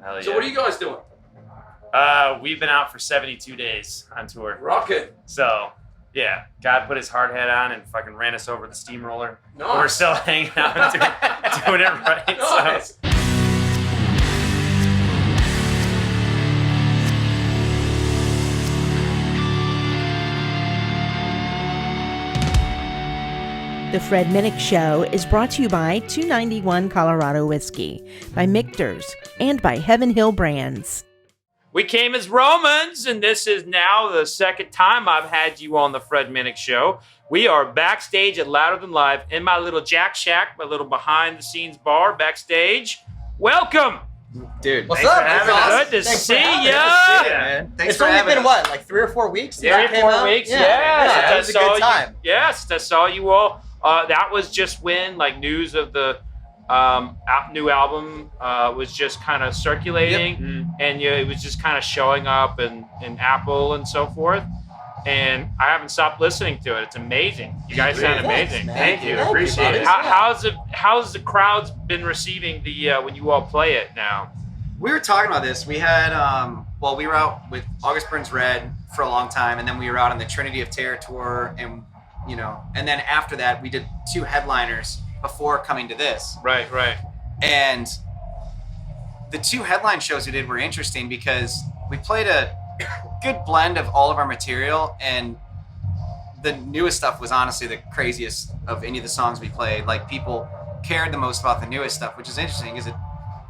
Hell yeah. So what are you guys doing? We've been out for 72 days on tour. Rocket. So, yeah, God put his hard hat on and fucking ran us over the steamroller. Nice. We're still hanging out and doing it right. Nice. So. The Fred Minnick Show is brought to you by 291 Colorado Whiskey, by Michter's, and by Heaven Hill Brands. We came as Romans, and this is now the second time I've had you on the Fred Minnick Show. We are backstage at Louder Than Live in my little Jack Shack, my little behind-the-scenes bar backstage. Welcome! Dude, What's up? Good to see ya! man. Thanks It's for only having been us. what, like 3 or 4 weeks? since Yeah, it came 4 out? weeks. Yeah, Yeah, it was a good time. Yes, I saw you all. That was just when like news of the new album was just kind of circulating, and it was just kind of showing up in Apple and so forth. And I haven't stopped listening to it. It's amazing. You guys sound amazing. Thanks, Thank you. man. Appreciate it. Thank you. How's the crowds been receiving the when you all play it now? We were talking about this. We had, we were out with August Burns Red for a long time, and then we were out on the Trinity of Terror tour, and and then after that, we did 2 headliners before coming to this. Right. And the 2 headline shows we did were interesting because we played a good blend of all of our material, and the newest stuff was honestly the craziest of any of the songs we played. Like, people cared the most about the newest stuff, which is interesting because it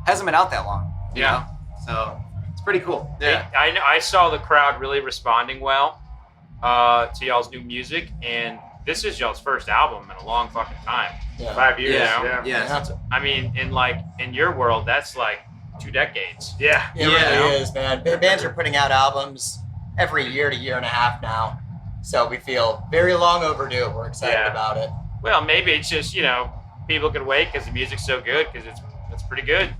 hasn't been out that long. You know? So it's pretty cool. Yeah. I saw the crowd really responding well to y'all's new music, and this is y'all's first album in a long fucking time. Yeah. 5 years now. Yeah. I mean, in your world, that's like 2 decades. Yeah. It really is, man. Bands are putting out albums every year to year and a half now. So we feel very long overdue. We're excited about it. Well, maybe it's just, people can wait because the music's so good, because it's pretty good.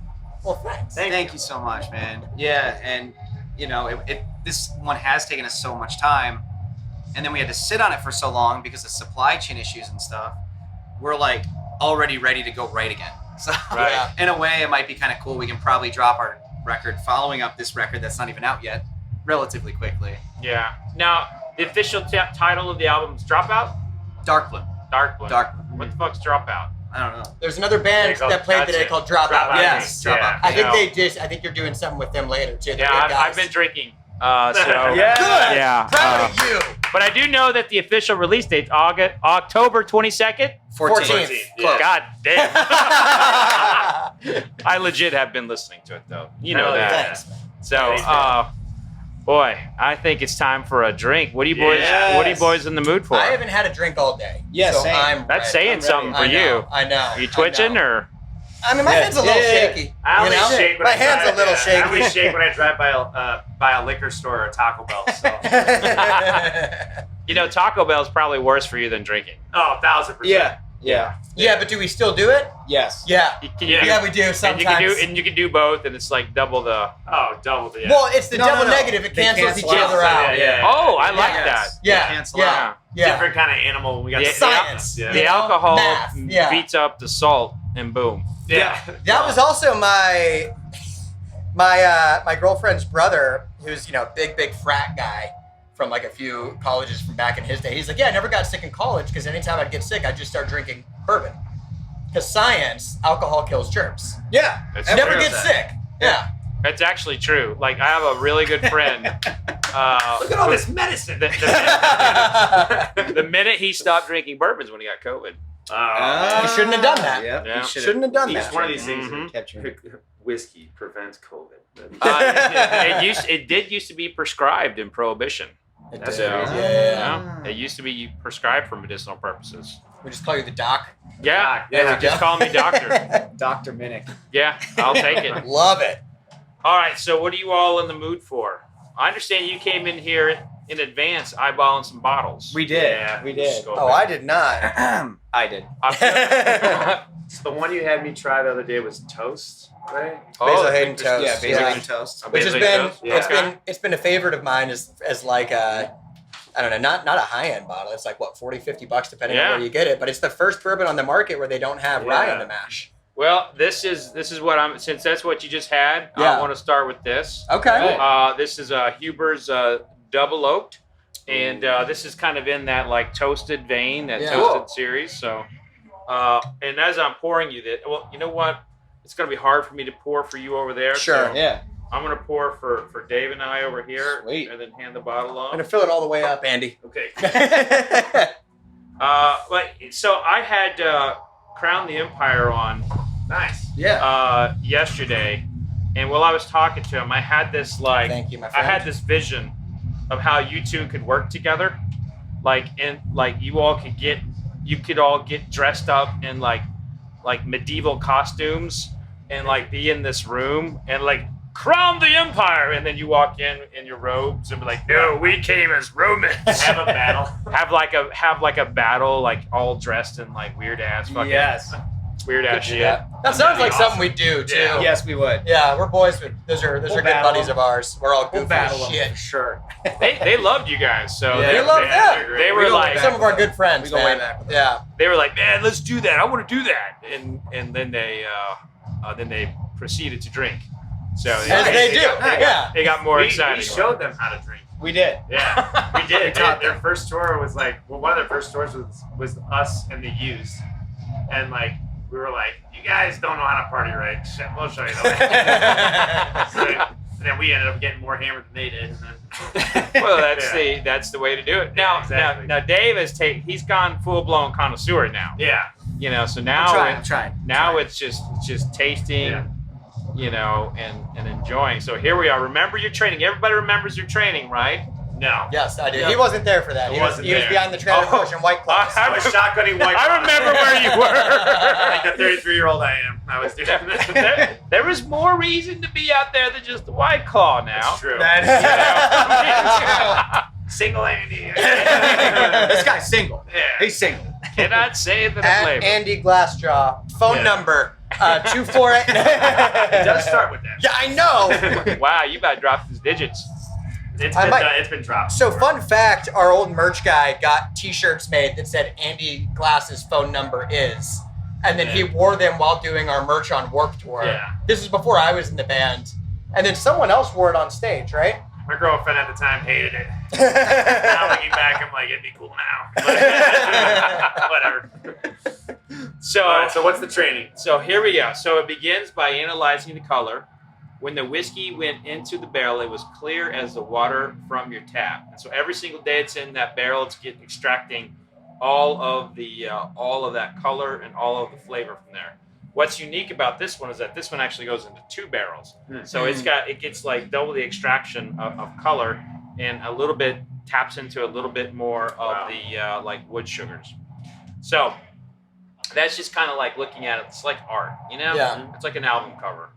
Well, thanks. Thank you so much, man. Yeah, and this one has taken us so much time, and then we had to sit on it for so long because of supply chain issues and stuff. We're like already ready to go right again. So in a way, it might be kind of cool. We can probably drop our record following up this record that's not even out yet relatively quickly. Yeah. Now, the official title of the album is Dropout? Darkbloom. Darkbloom. What the fuck's Dropout? I don't know. There's another band that played today called Dropout. Yes. Dropout. I think you're doing something with them later too. Yeah, I've been drinking. So Good. Yeah. Proud of you. But I do know that the official release date's October 22nd. 14th. Close. God damn. I legit have been listening to it though. You know that. Thanks. So, boy, I think it's time for a drink. What are you boys? Yes. What are you boys in the mood for? I haven't had a drink all day. Yeah, so same. I'm That's ready. saying I'm something for ready. you. I know. Are you twitching or? I mean, my hand's a little shaky. I only shake when My I hand's drive, a little I only shaky. shake when I drive by a liquor store or a Taco Bell. So. Taco Bell's probably worse for you than drinking. Oh, 1,000%. Yeah, but do we still do it? Yes. Yeah. Yeah. We do sometimes. And you can do both, and it's like double the. Double the. Well, it's the double No. negative. It They cancels each cancel out. other out. Yeah. Oh, I like that. Yeah. They cancel Yeah. out. Yeah. Different kind of animal. When we got The Science. Yeah. The alcohol Math. Yeah. beats up the salt, and boom. Yeah. That was also my girlfriend's brother, who's big frat guy from like a few colleges from back in his day. He's like, I never got sick in college because anytime I'd get sick, I'd just start drinking bourbon. Because science, alcohol kills germs. Yeah. It's You never true. get sick. Yeah. That's actually true. Like, I have a really good friend. Look at all this medicine. The minute he stopped drinking bourbons when he got COVID. You shouldn't have done that. Yeah. You Shouldn't have done Each that. one of these things Mhm. Kept your... whiskey prevents COVID. It did used to be prescribed in Prohibition. It That's did. it. Yeah. It used to be prescribed for medicinal purposes. We just call you the doc. Yeah, Yeah. just call me doctor. Dr. Minnick. Yeah, I'll take it. Love it. All right, so what are you all in the mood for? I understand you came in here in advance eyeballing some bottles. We did. Yeah. We did. Oh, I did not. I did. So the one you had me try the other day was toast, right? Basil the Hayden Victor's- toast. Yeah, basil Yeah. and toast. Which has Basil been toast? Yeah. it's been a favorite of mine as like a, I don't know, not a high end bottle. It's like what, $40-$50 depending on Yeah. where you get it. But it's the first bourbon on the market where they don't have rye Yeah. in the mash. Well, this is what I'm. Since that's what you just had, Yeah. I want to start with this. Okay. This is Huber's Double Oaked, and this is kind of in that like toasted vein, that toasted series. So, and as I'm pouring you this, well, you know what? It's gonna be hard for me to pour for you over there. Sure. So Yeah. I'm gonna pour for Dave and I over here, Sweet. and then hand the bottle I'm off. gonna fill it all the way up, Andy. Okay. But so I had Crown the Empire on Nice. Yeah. yesterday, and while I was talking to him, I had this like Thank you, my I friend. had this vision of how you two could work together, like you could all get dressed up in like medieval costumes and like be in this room and like crown the empire, and then you walk in your robes and be like, no, we came as Romans. Have a battle. have like a battle, like all dressed in like weird ass fucking weird ass shit. That sounds like something we do too. Yeah. Yes, we would. Yeah, we're boys. Those are good battle buddies of ours. We're all We'll goofy battle as them shit. for sure. They loved you guys, so Yeah. They love that. They were We go like, back some of our good friends. We go way man. back with them. Yeah. they were like, man, let's do that. I want to do that, and then they proceeded to drink. So As they do. Yeah. It got more We exciting. showed them how to drink. We did. Yeah, we did. We taught Their first tour was like, well, one of their first tours was us and the Used, and like we were like, you guys don't know how to party right. Shit, we'll show you the way. And then we ended up getting more hammered than they did. And then, Well, that's the way to do it. Now, exactly. now Dave he's gone full blown connoisseur now. yeah, You know, so now I'm trying. it's just tasting. Yeah. You know, and enjoying. So here we are. Remember your training. Everybody remembers your training, right? no. Yes, I did. Yeah. He wasn't there for that. I He was wasn't there. behind the trailer Oh. pushing White Claws. I was shotgunning white. I remember where you Like were. the 33-year-old I am. I was doing that. there was more reason to be out there than just the White Claw now. That's true. Single Andy. This guy's single. Yeah. He's single. Cannot say that I'm At labeled. Andy Glassjaw. Phone Yeah. number 248. It does start with that. Yeah, I know. Wow, you about to drop his digits. It's been dropped. So, fun fact: our old merch guy got T-shirts made that said Andy Glass's phone number is, and then he wore them while doing our merch on Warped Tour. Yeah. This is before I was in the band, and then someone else wore it on stage, right? My girlfriend at the time hated it. Now looking back, I'm like, it'd be cool now. But whatever. So, All right, so what's the training? So here we go. So it begins by analyzing the color. When the whiskey went into the barrel, it was clear as the water from your tap. And so every single day it's in that barrel, it's extracting all of that color and all of the flavor from there. What's unique about this one is that this one actually goes into 2 barrels. So it gets like double the extraction of color, and a little bit taps into a little bit more of the like wood sugars. So that's just kind of like looking at it. It's like art, you know? Yeah. It's like an album cover.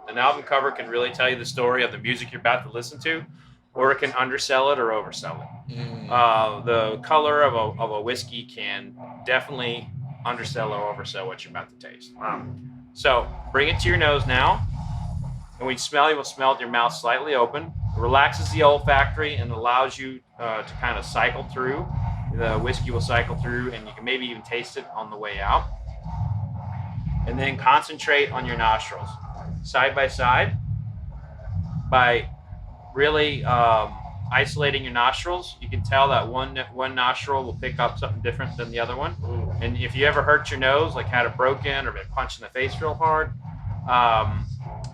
An album cover can really tell you the story of the music you're about to listen to, or it can undersell it or oversell it. The color of a whiskey can definitely undersell or oversell what you're about to taste. So bring it to your nose now, and when you smell, you will smell with your mouth slightly open. It relaxes the olfactory and allows you to kind of cycle through. The whiskey will cycle through, and you can maybe even taste it on the way out. And then concentrate on your nostrils, side by side, by really isolating your nostrils. You can tell that one nostril will pick up something different than the other one. And if you ever hurt your nose, like had it broken or been punched in the face real hard,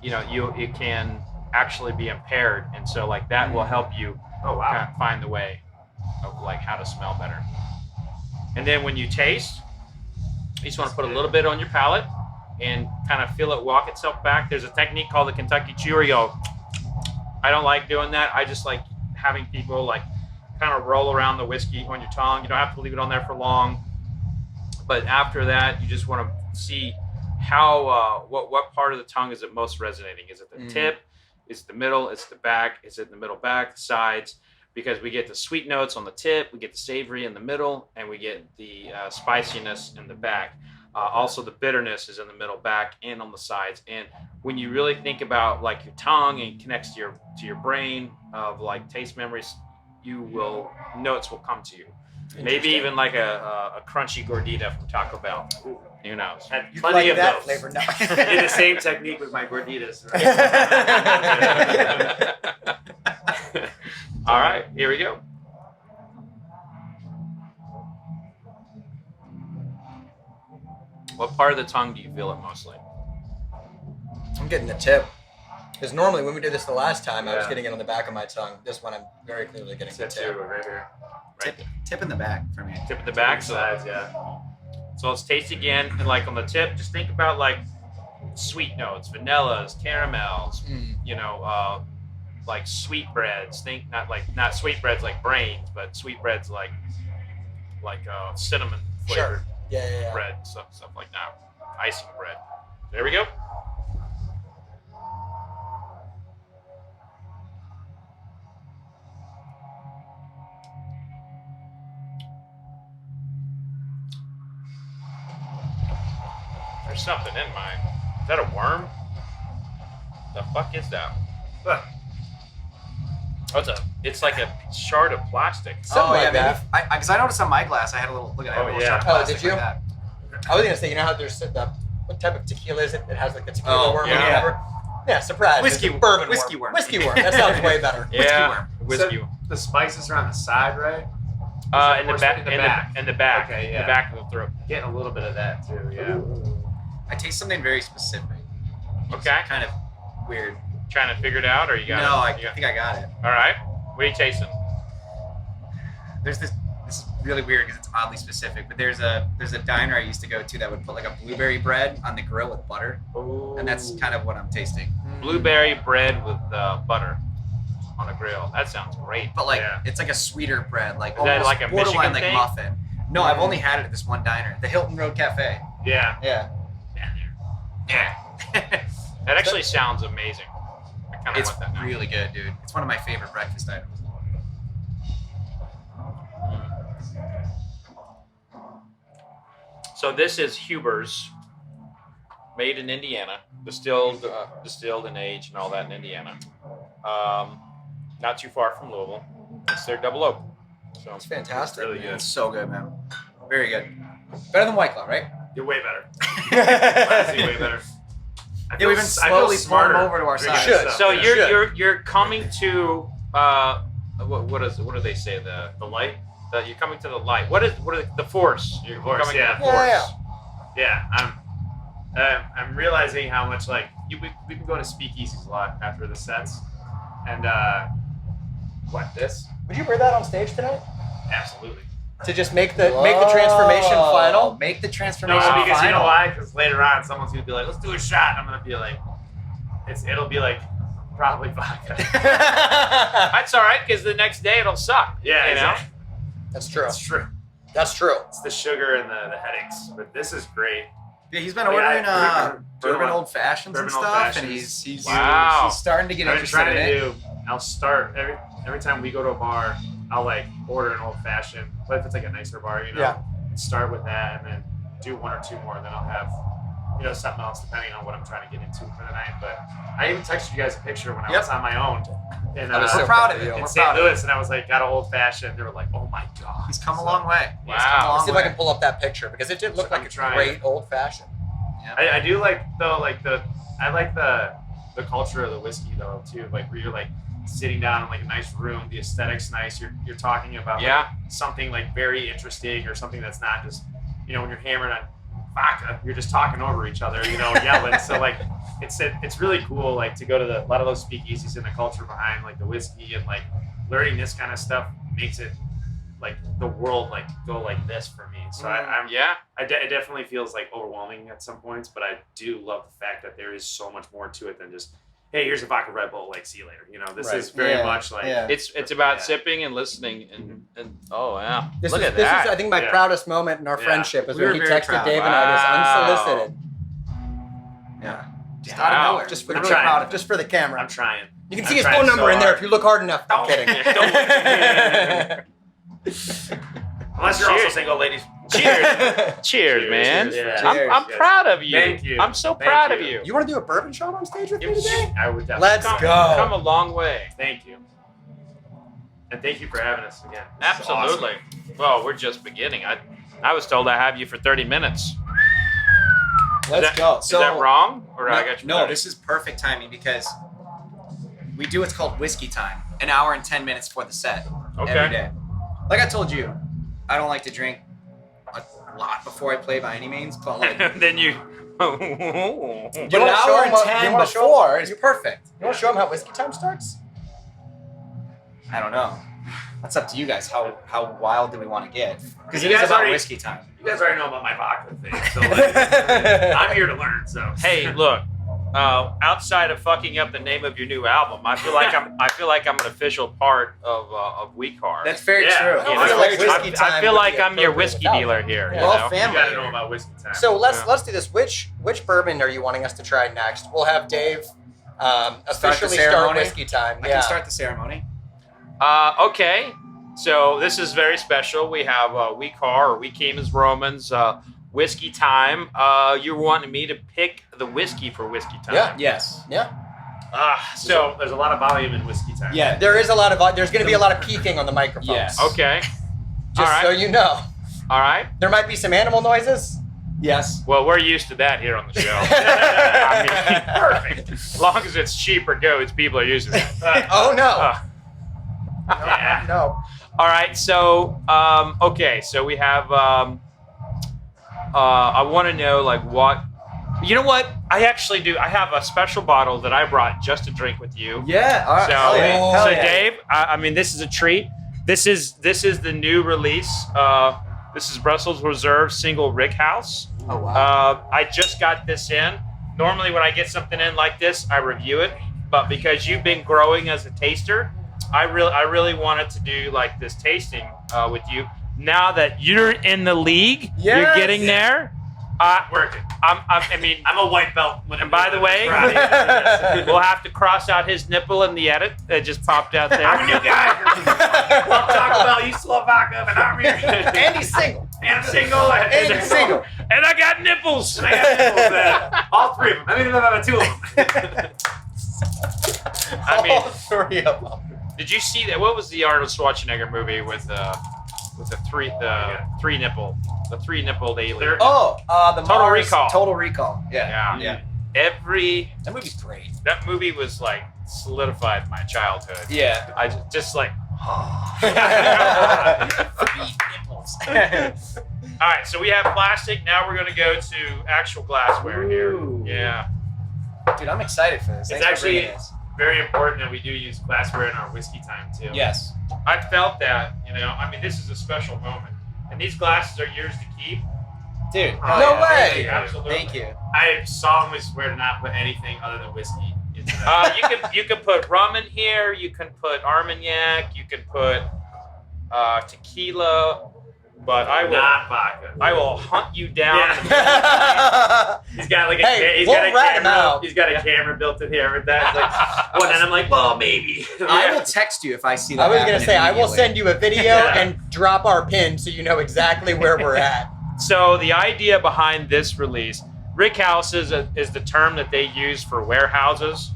it can actually be impaired. And so like that will help you kind of find the way of like how to smell better. And then when you taste, you just want to put a little bit on your palate and kind of feel it walk itself back. There's a technique called the Kentucky Chew where you go. I don't like doing that. I just like having people like kind of roll around the whiskey on your tongue. You don't have to leave it on there for long. But after that, you just want to see how what part of the tongue is it most resonating. Is it the tip? Is it the middle? Is it the back? Is it the middle back? The sides? Because we get the sweet notes on the tip, we get the savory in the middle, and we get the spiciness in the back. Also, the bitterness is in the middle, back, and on the sides. And when you really think about like your tongue and it connects to your brain of like taste memories, notes will come to you. Maybe even like a crunchy gordita from Taco Bell. Who knows? Had You plenty like of that those. flavor? No. Did the same technique with my gorditas. All right, here we go. What part of the tongue do you feel it mostly? I'm getting the tip. Because normally when we did this the last time, I was Yeah. getting it on the back of my tongue. This one, I'm very clearly getting the Tip tip. two right here. Tip in the back for me. Tip at the back. So, Sides, yeah. so let's taste again. And like on the tip, just think about like sweet notes, vanillas, caramels, you know, like sweetbreads. Think not sweetbreads like brains, but sweetbreads like cinnamon flavored Sure. Yeah. bread, stuff like that. Icing bread. There we go. There's something in mine. Is that a worm? The fuck is that? Huh. Oh, it's like a shard of plastic. Something like maybe. that. Because I noticed on my glass, I had a little, look at Oh, a little yeah. shot of Oh, plastic did you? like that. I was going to say, you know how there's what type of tequila is it? It has like the tequila Oh, worm yeah. or whatever. Yeah, surprise. Whiskey- It's a bourbon whiskey worm. worm. Whiskey worm. That sounds way better. Yeah, worm. whiskey. So the spices are on the side, right? In the back. In the back. Okay, In yeah. the back of the throat. Getting a little bit of that too, yeah. I taste something very specific. It's Okay. kind of weird. Trying to figure it out, or you got it? No, I You got- think I got it. All right. What are you tasting? There's this is really weird because it's oddly specific, but there's a diner I used to go to that would put like a blueberry bread on the grill with butter, and that's kind of what I'm tasting. Blueberry bread with butter on a grill. That sounds great. But like Yeah. it's like a sweeter bread, like Is that almost like a borderline Michigan like thing? muffin. No, I've only had it at this one diner, the Hilton Road Cafe. Yeah. Yeah. Yeah. That actually sounds amazing. I kind of It's want that now. really good, dude. It's one of my favorite breakfast items. So this is Huber's, made in Indiana, distilled and aged and all that in Indiana. Not too far from Louisville. It's their double oak. So It's fantastic. Really good. It's so good, man. Very good. Better than White Claw, right? You're way better. Honestly, way better. Yeah, we've been slowly pulling them over to our drinking side. this Should. stuff, So yeah. you're coming to what do they say the light? You're coming to the light. What is the force? You're Force, coming yeah. to the force. Yeah. Yeah, I'm realizing how much like we've been going to speakeasies a lot after the sets, and this Would you wear that on stage tonight? absolutely. To just make the transformation final? Make the No, transformation because you know final. why? Because later on, someone's gonna be like, "Let's do a shot." I'm gonna be like, it'll be like probably vodka. That's all right because the next day it'll suck. Yeah, you know. exactly. That's true. It's true. That's true. It's the sugar and the headaches, but this is great. Yeah, he's been Like, ordering doing bourbon a- old fashions and bourbon old stuff, and fashions. he's Wow. he's starting to get I've been interested trying in to it. do. I'll start every time we go to a bar. I'll like order an old fashioned, but if it's like a nicer bar, you know, Yeah. start with that and then do one or two more, and then I'll have, you know, something else depending on what I'm trying to get into for the night. But I even texted you guys a picture when I was on my own, and I was so We're proud of proud it. of you. in We're St. proud of Louis, it. and I was like, got an old fashioned. They were like, oh my god, He's come a So, long way. Wow. He's come a long Let's see if I way. can pull up that picture because it did look I'm like a trying. great old fashioned. I do like though, like I like the culture of the whiskey though too, like where you're like sitting down in like a nice room, the aesthetic's nice. You're talking about like, something like very interesting or something that's not just, you know, when you're hammered on vodka, you're just talking over each other, you know, yelling. So like it's really cool like to go to a lot of those speakeasies and the culture behind like the whiskey and like learning this kind of stuff makes it like the world like go like this for me. So it definitely feels like overwhelming at some points, but I do love the fact that there is so much more to it than just, hey, here's a vodka Red Bull, like see you later. You know, this is very much like It's about sipping and listening and oh yeah. This Look is at that. I think my proudest moment in our Yeah. friendship is We when were he very texted proud. Dave and I Wow. this unsolicited. Yeah. Just Wow. out of nowhere. Just We're for, really proud of it. just for the camera. I'm trying. You can I'm see his trying phone number so in there hard. if you look hard enough. I'm kidding. Unless you're also single, ladies. Cheers. Cheers, man. Yeah. I'm Cheers. proud of you. Thank you. I'm so Thank proud of you. you. You want to do a bourbon shot on stage with me today? I would definitely. Let's Come go. a long way. Thank you. And thank you for having us again. This is Absolutely. Well, we're just beginning. I was told I have you for 30 minutes. Let's go. Is that wrong? Or no, I got you? no, right? this is perfect timing because we do what's called whiskey time, an hour and 10 minutes for the set Okay. every day. Like I told you, I don't like to drink a lot before I play by any means, but like Then you. but You an wanna show hour 'em and what- 10 you wanna show 'em- before is perfect. You want to show them how whiskey time starts? I don't know. That's up to you guys. How wild do we want to get? Because You it is guys about already- whiskey time. You guys already know about my vodka thing, so like, I'm here to learn. So Hey, look. Outside of fucking up the name of your new album, I feel like I'm an official part of WeCar. That's very Yeah. true. I You feel know, like whiskey time I feel would like be I'm your appropriate whiskey without dealer it. here. Yeah. You Well, know? you family. gotta know about whiskey time. So let's Yeah. let's do this. Which bourbon are you wanting us to try next? We'll have Dave officially start ceremony? whiskey time. I Yeah. can start the ceremony. Okay. So this is very special. We have WeCar, or We Came as Romans, whiskey time. You're wanting me to pick the whiskey for whiskey time. Yeah. Yes. Yeah. So there's a lot of volume in whiskey time. Yeah. There is a lot of there's going to be a lot of peaking on the microphones. Yes. okay. Just All right. so you know, All right. there might be some animal noises. Yes. Well, we're used to that here on the show. I mean, perfect. As long as it's sheep or goats, people are used to it. Oh no. Yeah. No. All right. So, okay. So we have. I want to know like what. You know what? I actually do. I have a special bottle that I brought just to drink with you. Yeah. All right. So, Hell yeah. Hell so yeah. Dave, I mean, this is a treat. This is the new release. This is Russell's Reserve Single Rickhouse. Oh wow. I just got this in. Normally, when I get something in like this, I review it. But because you've been growing as a taster, I really wanted to do like this tasting with you. Now that you're in the league, you're Yes. getting there. Working. I mean, I'm a white belt. and by the way, we'll have to cross out his nipple in the edit that just popped out there. I'm a new guy. Love Taco Bell. You still have vodka, but I'm here. And he's single. And I'm single. And he's single. And I got nipples. And I got nipples, all three of them. I mean, about two of them. I mean, All three of them. did you see that? What was the Arnold Schwarzenegger movie with the three nippled alien? Oh, the Total Mars Recall. Total Recall. Yeah. Yeah. Every That movie's great. that movie was like solidified my childhood. Yeah. I just like. Nipples. All right, so we have plastic. Now we're gonna go to actual glassware Ooh. here. Yeah. Dude, I'm excited for this. It's Thanks for actually bringing this. very important that we do use glassware in our whiskey time too. Yes. I felt that, you know, I mean, this is a special moment. And these glasses are yours to keep. Dude. Oh, No yeah. way. Thank you. Absolutely. Thank you. I solemnly swear to not put anything other than whiskey into that. You can put rum in here. You can put Armagnac. You can put tequila. But Not vodka. I will hunt you down. Yeah. He's got like Hey, he's we'll got a rat him camera. out. He's got a camera built in here with that. It's like one, and I'm like, well, maybe. I will text you if I see that. I was gonna happen say I will immediately. send you a video Yeah. and drop our pin so you know exactly where we're at. So the idea behind this release, Rickhouse is the term that they use for warehouses.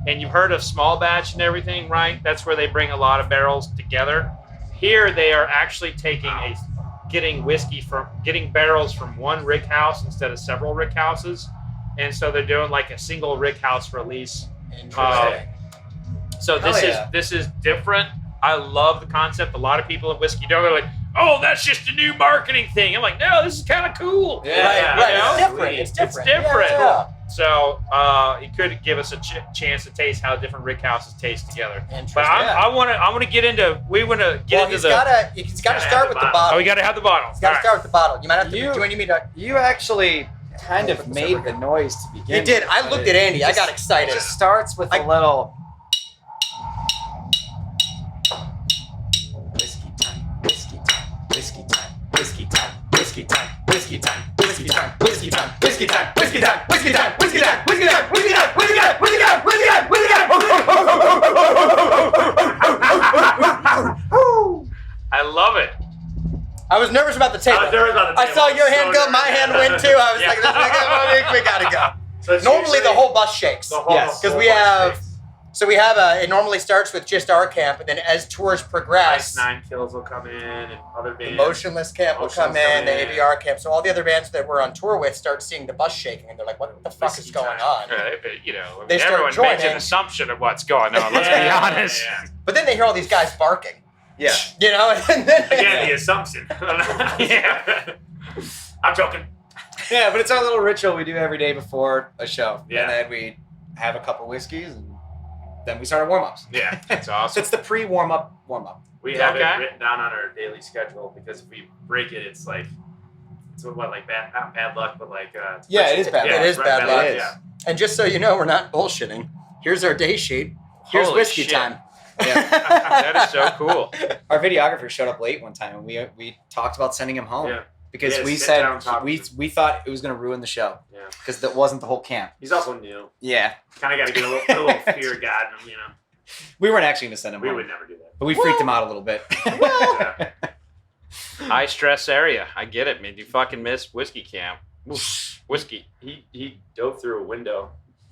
And you've heard of small batch and everything, right? That's where they bring a lot of barrels together. Here they are actually getting barrels from one Rickhouse instead of several Rickhouses. And so they're doing like a single Rickhouse release. Interesting. So Hell yeah. this is different. I love the concept. A lot of people in whiskey don't. They're like, oh, that's just a new marketing thing. I'm like, no, this is kind of cool. Yeah. Right, you know? it's different. It's different. It's different. Yeah. So it could give us a chance to taste how different Rickhouses taste together. Interesting. But I want to get into. We want to get Well, into he's the. gotta start with the bottle. Oh, we got to have the bottle. He's gotta All start with the bottle. You might have to. You- Do you need me to? You actually kind of made the noise to begin. You did. with, I but looked at Andy. I got excited. It just starts with I- a little whiskey time, whiskey time, whiskey time, whiskey time, whiskey time, whiskey time, whiskey time, whiskey time, whiskey time, whiskey time, whiskey time, whiskey time, whiskey time, whiskey time, whiskey time, whiskey time, whiskey time, whiskey time. I love it. I was nervous about the table. I was nervous about the I table. saw your So hand go. My nervous. hand went too. I was Yeah. like, we gotta go. So it's Normally the usually whole bus shakes the whole- Yes, because whole we have shakes. So we have it normally starts with just our camp, and then as tours progress, 9 Kills will come in, and other the bands. Motionless camp will come in, the ABR camp. So all the other bands that we're on tour with start seeing the bus shaking, and they're like, "What the fuck is going on?" Right, but, you know, They start everyone makes joining. an assumption of what's going on. Let's be Yeah, honest. yeah. But then they hear all these guys barking. Yeah. You know, and then Again, the assumption. Yeah. I'm joking. Yeah, but it's our little ritual we do every day before a show. Yeah. And then we have a couple whiskeys and then we start our warm-ups. Yeah. That's So awesome. it's the pre-warm-up warm-up. We have Okay. it written down on our daily schedule because if we break it, it's like, it's what, like bad, not bad luck, but like, Yeah, it is bad yeah, luck. It is bad luck. It is. Yeah. And just so you know, we're not bullshitting. Here's our day sheet. Here's Holy whiskey shit. time. Yeah. That is so cool. Our videographer showed up late one time and we talked about sending him home. Yeah. Because Yeah, we sit said down, talk we to him. we thought it was gonna ruin the show. Yeah. Because that wasn't the whole camp. He's also new. Yeah. Kind of got to get a little fear of God in him, you know. We weren't actually gonna send him We home. would never do that. But we freaked him out a little bit. Yeah. High stress area. I get it, man. You fucking miss whiskey camp. Oof. Whiskey. He dove through a window.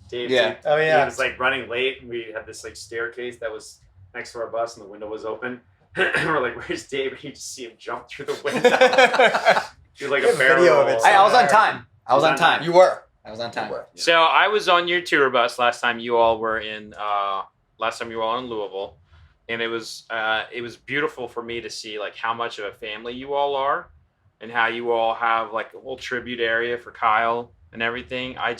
Dave, Yeah. Oh, yeah. He was like running late, and we had this like staircase that was next to our bus, and the window was open. We're like, "Where's Dave?" And you just see him jump through the window. Do like We a have barrel video of roll. it. Hey, I was on time. I was on time. You were. I was on time. You were. So I was on your tour bus last time you all were in. Last time you were all in Louisville, and it was beautiful for me to see like how much of a family you all are, and how you all have like a little tribute area for Kyle and everything. I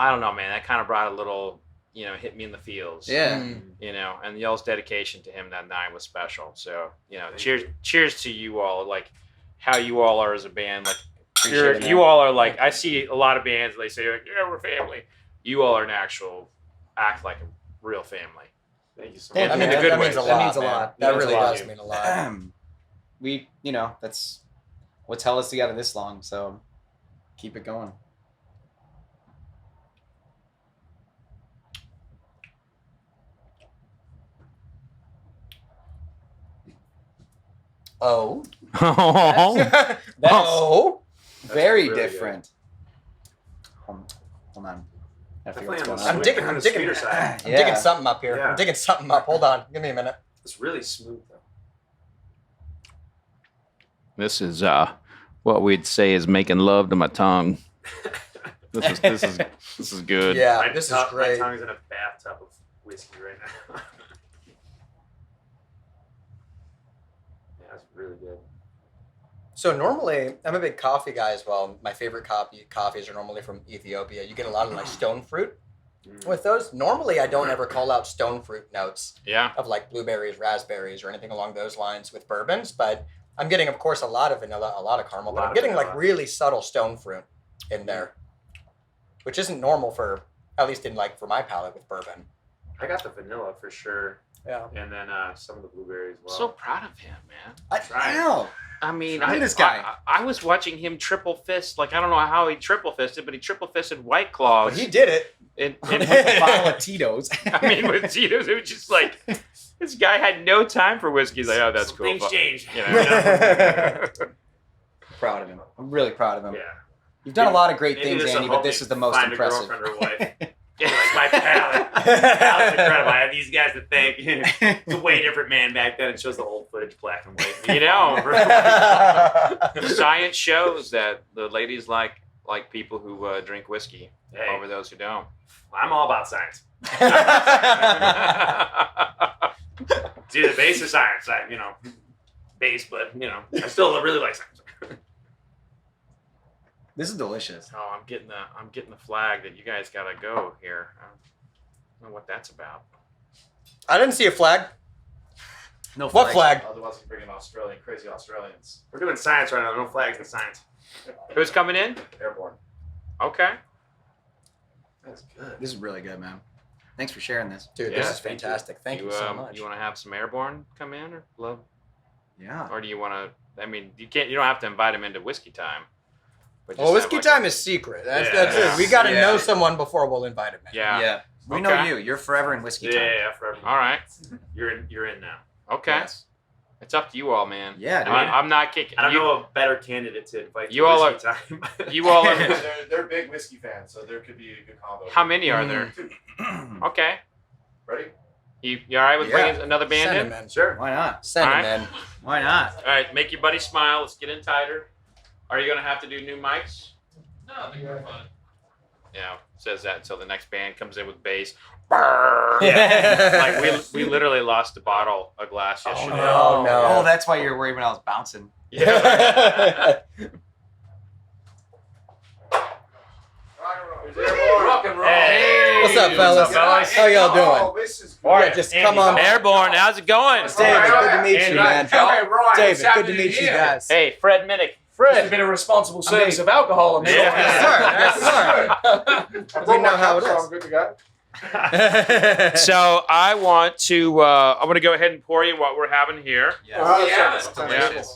don't know, man. That kind of brought a little, you know, hit me in the feels. Yeah. Mm. You know, and y'all's dedication to him that night was special. So, you know, cheers to you all, like how you all are as a band. Like Appreciate it, you man. all are like, I see a lot of bands, they say like, yeah, we're family. You all are act like a real family. Thank you so Yeah, much. I mean, in a good that way. means a That lot. means a man. lot. That That means really a lot. does mean a lot. We, you know, that's what's held us together this long, so keep it going. Oh. That's Oh. very really different. Hold on. Gotta figure what's Definitely on going the on. I'm digging. on I'm the digging. sweeter side. I'm Yeah. digging something up here. Yeah. I'm digging something up. Hold on. Give me a minute. It's really smooth though. This is what we'd say is making love to my tongue. This is good. Yeah, this is My great. tongue's in a bathtub of whiskey right now. Yeah, it's really good. So normally, I'm a big coffee guy as well. My favorite coffees are normally from Ethiopia. You get a lot of like stone fruit with those. Normally, I don't ever call out stone fruit notes Yeah. of like blueberries, raspberries, or anything along those lines with bourbons. But I'm getting, of course, a lot of vanilla, a lot of caramel, but I'm getting like really subtle stone fruit in there, which isn't normal for, at least in like for my palate with bourbon. I got the vanilla for sure, Yeah. and then some of the blueberries as well. So proud of him, man. I know. I mean, Look at this guy. I was watching him triple fist. Like, I don't know how he triple fisted, but he triple fisted White Claws. But he did it. And With a bottle of Tito's. I mean, with Tito's, it was just like, this guy had no time for whiskey. He's like, oh, that's Some cool. Things But, change. you know. Proud of him. I'm really proud of him. Yeah. You've done a lot of great Maybe things, this'll Andy, but help this me is the most find impressive. A girlfriend or wife. Like my palate. Palate's incredible. I have these guys to thank. It's a way different man back then. It shows the old footage black and white. You know, science shows that the ladies like people who drink whiskey Hey. over those who don't. I'm all about science. It's either base or science. Base, but I still really like science. This is delicious. Oh, I'm getting the flag that you guys gotta go here. I don't know what that's about. I didn't see a flag. No What flag? Otherwise, we bring in crazy Australians. We're doing science right now. No flags in science. Who's coming in? Airborne. Okay. That's good. This is really good, man. Thanks for sharing this. Dude, Yeah, this is thank you. fantastic. Thank you so much. You want to have some airborne come in, or love, Yeah. or do you want to? I mean, you don't have to invite them into whiskey time. But Well, whiskey time is secret. That's Yeah. it. We got to Yeah. know someone before we'll invite him in. Yeah. We know Okay. you. You're forever in whiskey time. Yeah, forever. All right. You're in now. Okay. Yes. It's up to you all, man. Yeah, dude. I'm not kicking. I don't know a better candidate to invite. You to all whiskey time. You all are. They're big whiskey fans, so there could be a good combo. How many are there? Okay. You all right with bringing another band Send in? him in. Sure. Why not? Send All him right. in. Why not? All right, make your buddy smile. Let's get in tighter. Are you gonna have to do new mics? No, I think we're fine. Yeah, says that until the next band comes in with bass. Like we literally lost a glass yesterday. Oh, no. Oh, that's why you're worried when I was bouncing. Yeah. Rock and roll. Hey. What's up, fellas? How y'all doing? This is Yeah, just come on. Airborne, how's it going? David, good to meet you, man. David, good to meet you guys. Hey, Fred Minnick. It's been a responsible service of alcohol. I'm sure. Yes, sir. We know how it I'm is. good to go. So I want to go ahead and pour you what we're having here. It's delicious.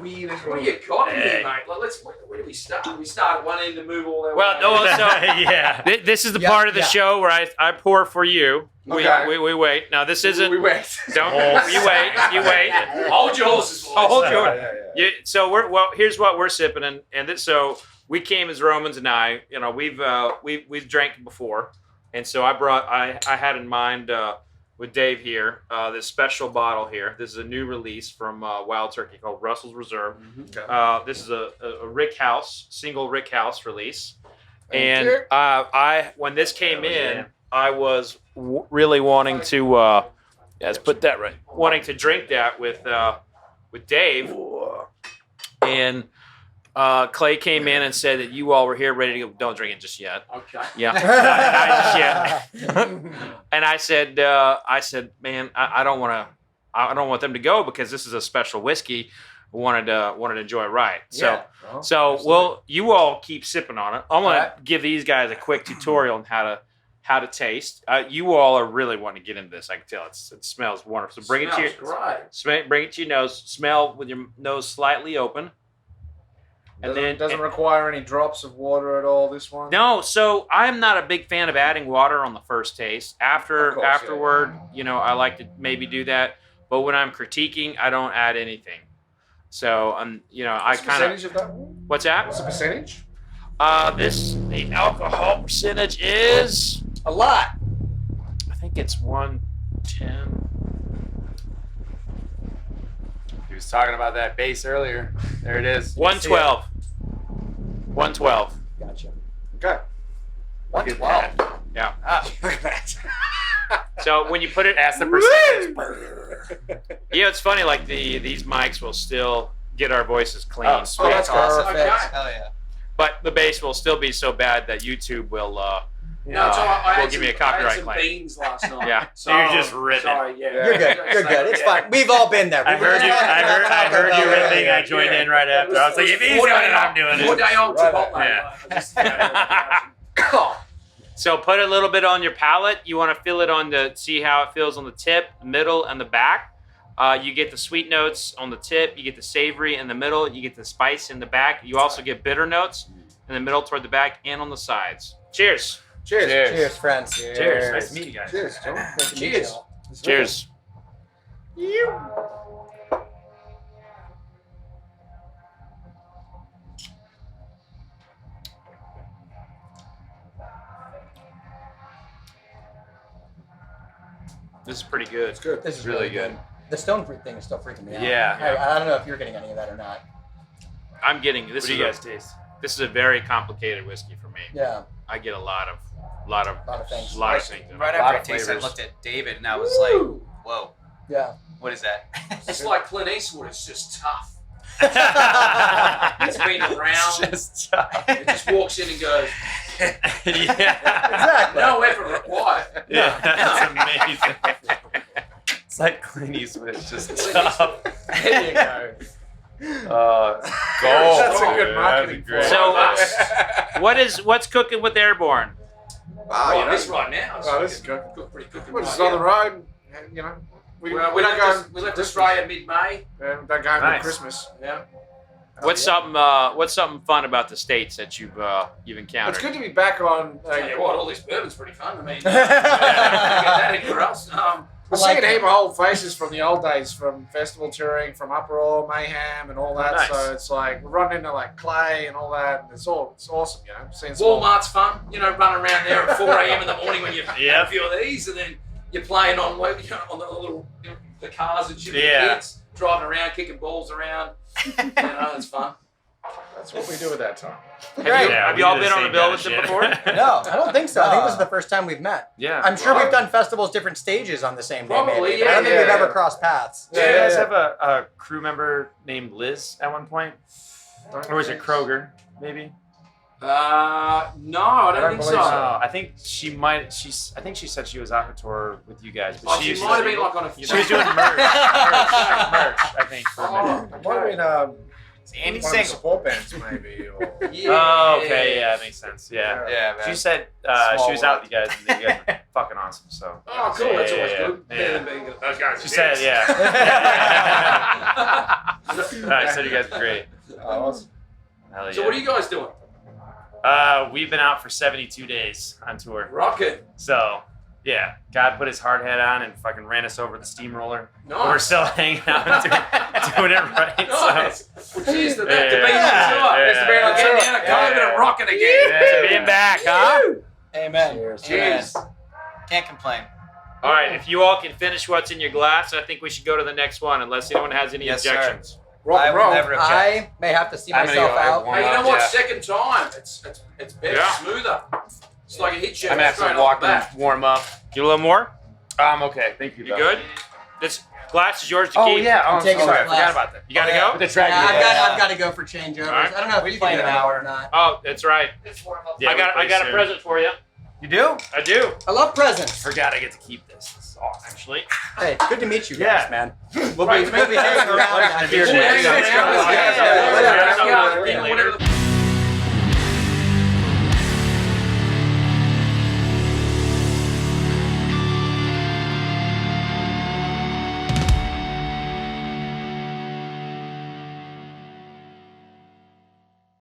Weed is What do you got in here, mate? Like, where do we start? We start at one end and move all the way. Well, no, so this is the part of the show where I pour for you. Okay. We wait. Now this isn't. We wait. Don't you wait? You wait. Hold your horses. Oh, hold your. Yeah. So here's what we're sipping, and this, so we came as Romans and I. You know, we've drank before, and so I had in mind with Dave here this special bottle here. This is a new release from Wild Turkey called Russell's Reserve. Okay. This is a Rickhouse single Rickhouse release, and I when this came in, I was really wanting to let's put that right, wanting to drink that with Dave, and Clay came in and said that you all were here ready to go. Don't drink it just yet. Okay. Yeah, not just yet. And I said, man, I don't want them to go because this is a special whiskey. Wanted to enjoy it right. So you all keep sipping on it. I'm gonna give these guys a quick tutorial on how to taste. You all are really wanting to get into this. I can tell. It smells wonderful. So bring it to your nose. Smell with your nose slightly open. And then doesn't require any drops of water at all. This one. No, so I'm not a big fan of adding water on the first taste. Afterward, you know, I like to maybe do that. But when I'm critiquing, I don't add anything. So you know, I kind percentage of that one? What's that? What's the percentage? The alcohol percentage is A lot. I think it's 110. He was talking about that bass earlier. There it is. 112. 112. Gotcha. Okay. 112. Yeah. Look at that. So when you put it, That's the percentage. yeah, it's funny. Like these mics will still get our voices clean, Oh, that's awesome. Perfect. Hell yeah. but the bass will still be so bad that YouTube will. No, so I Will had give me a I copyright had some claim. beans last night. Yeah. So You're just ripping. Sorry, yeah. You're good. You're good. It's fine. We've all been there. I heard you ripping. I joined in right after. I was like, if he's doing it, I'm doing it. 4 day old Chipotle. Yeah. I just, So put a little bit on your palate. You want to feel it see how it feels on the tip, middle, and the back. You get the sweet notes on the tip. You get the savory in the middle. You get the spice in the back. You also get bitter notes in the middle toward the back and on the sides. Cheers. Cheers. Cheers, friends. Cheers. Nice to meet you guys. Cheers, John. Good to meet y'all. Cheers. This is pretty good. It's good. This is Really good. The stone fruit thing is still freaking me out. Yeah. I don't know if you're getting any of that or not. I'm getting this. What do you guys taste? This is a very complicated whiskey for me. Yeah. I get a lot of things. things. in it. Right A lot after I of tasted, I flavors. looked at David and I was like, whoa, Yeah. what is that? it's like Clint Eastwood. It's just tough. It's been around. Just tough. It just walks in and goes, Yeah. Exactly. no effort required. Yeah, that's amazing. It's like Clint Eastwood. It's just tough. There you go. Gold. That's a good Yeah, marketing that's So, what's cooking with Airbourne? Oh, this right now. Oh, this is good. Pretty good. We're just on the road, you know. We Well, we don't left, go. we left Australia mid-May. Don't go home Nice. for Christmas. Yeah. What's something fun about the States that you've encountered? It's good to be back on. Tell you what, all this bourbon's pretty fun. I mean, you can't get that anywhere else. We're seeing a heap of old faces from the old days, from festival touring, from Uproar, Mayhem, and all that. Nice. So it's like we're running into like Clay and all that. And it's awesome, you know. Seeing some old- Walmart's fun, you know, running around there at 4 a.m. in the morning when you Yeah. have a few of these, and then you're playing on, you know, on the little the cars and shit with Yeah. the kids, driving around, kicking balls around. You know, it's fun. That's what we do at that time. Have you all been on the bill with them before? No, I don't think so. I think this is the first time we've met. Yeah. I'm sure we've done festivals, different stages on the same day. Probably, maybe, but I don't think yeah, we've yeah. ever crossed paths. Did you guys have a crew member named Liz at one point? Or was it Kroger, maybe? No, I don't think so. believe so. I think she might. I think she said she was out on tour with you guys. But Oh, she might have been like on a She was doing merch. I think. For a minute. It might have been Andy one of the Single. support bands, maybe. Or, Oh, okay. Yeah, that makes sense. Yeah. Yeah, man. She said Small she was out world. with you guys, and you guys were fucking awesome. So. Oh, cool. That's always good. Yeah. Better than being good. Those guys. She are said, dicks. yeah. I said you guys were great. awesome. Hell yeah. So what are you guys doing? We've been out for 72 days on tour. Rocket. So, yeah, God put his hard hat on and fucking ran us over the steamroller. Nice. But we're still hanging out and doing it right. Nice. Well, cheers to that. Yeah, To being yeah, on tour. yeah. It's being on getting out of COVID Yeah. and rocking again. So, yeah, being back, huh? Amen. Cheers. Can't complain. All right, if you all can finish what's in your glass, I think we should go to the next one, unless anyone has any Yes, sir. objections. Rock I and will roll. never object. I may have to see I'm gonna myself go, I out. won't. Hey, you know what? Yeah. Second time, it's better, Yeah. smoother. It's like a hit you I'm gonna have straight to off walk the bat. and warm up. You a little more? Okay, thank you. You good? This glass is yours to keep. I'm I'm taking sorry, I my glass. forgot about that. You gotta Oh, yeah. go? Yeah, I've got to go for changeovers. All right. I don't know if you can do that or not. Oh, that's right. Yeah, I got a present for you. You do? I do. I love presents. Forgot I get to keep this. This is awesome, actually. Hey, good to meet you Yeah. guys, man. We'll We'll be hanging around. Here, We'll next. hang around. Yeah, Yeah, yeah, yeah, yeah. whatever the